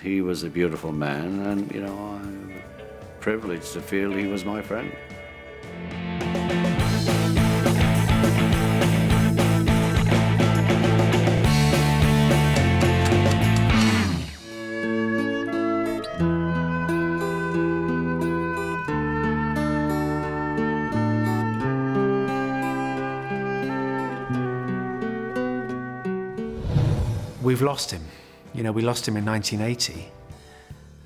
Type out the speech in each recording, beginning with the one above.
He was a beautiful man, and, you know, I'm privileged to feel he was my friend. We've lost him. You know, we lost him in 1980,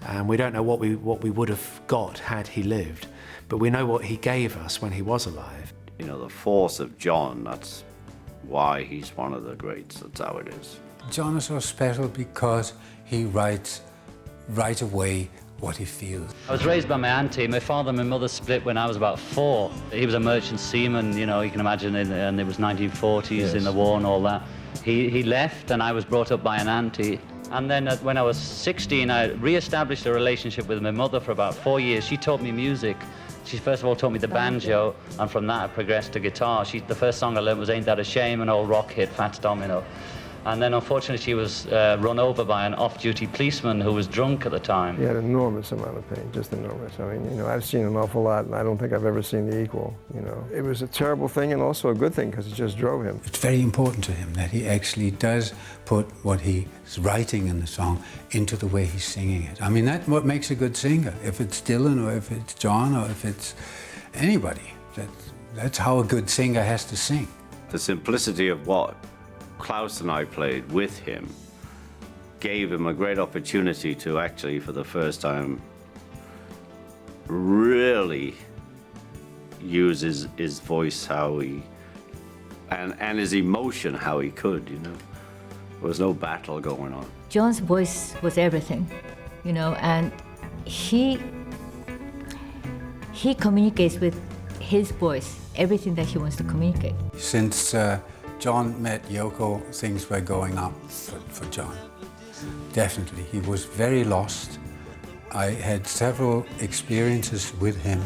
and we don't know what we would have got had he lived, but we know what he gave us when he was alive. You know, the force of John, that's why he's one of the greats, that's how it is. John is so special because he writes right away what he feels. I was raised by my auntie. My father and my mother split when I was about 4. He was a merchant seaman, you know, you can imagine, and it was 1940s Yes. in the war and all that. He left, and I was brought up by an auntie. And then when I was 16, I re-established a relationship with my mother for about 4 years. She taught me music. She first of all taught me the banjo, and from that I progressed to guitar. The first song I learned was Ain't That a Shame, an old rock hit, Fats Domino. And then unfortunately she was run over by an off-duty policeman who was drunk at the time. He had an enormous amount of pain, just enormous. I mean, you know, I've seen an awful lot, and I don't think I've ever seen the equal, you know. It was a terrible thing and also a good thing because it just drove him. It's very important to him that he actually does put what he's writing in the song into the way he's singing it. I mean, that's what makes a good singer. If it's Dylan or if it's John or if it's anybody, that's how a good singer has to sing. The simplicity of what Klaus and I played with him gave him a great opportunity to actually, for the first time, really use his voice how he, and his emotion how he could, you know. There was no battle going on. John's voice was everything, you know, and he communicates with his voice everything that he wants to communicate. Since John met Yoko, things were going up for John. Definitely. He was very lost. I had several experiences with him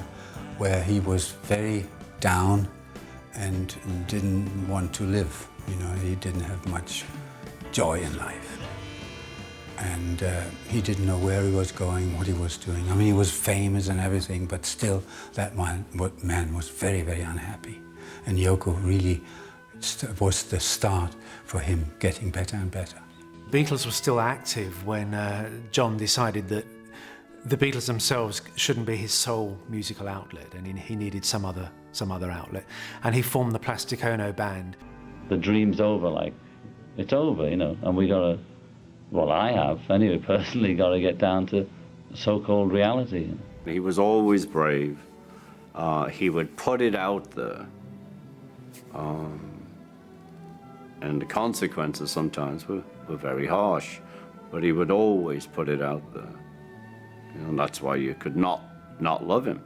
where he was very down and didn't want to live. You know, he didn't have much joy in life. And he didn't know where he was going, what he was doing. I mean, he was famous and everything, but still that man was very, very unhappy. And Yoko really was the start for him getting better and better. Beatles were still active when John decided that the Beatles themselves shouldn't be his sole musical outlet, and he needed some other outlet. And he formed the Plastic Ono band. The dream's over, like, it's over, you know, and we gotta, well, I have, anyway, personally, gotta get down to so-called reality. He was always brave. He would put it out there. And the consequences sometimes were very harsh, but he would always put it out there. You know, and that's why you could not love him.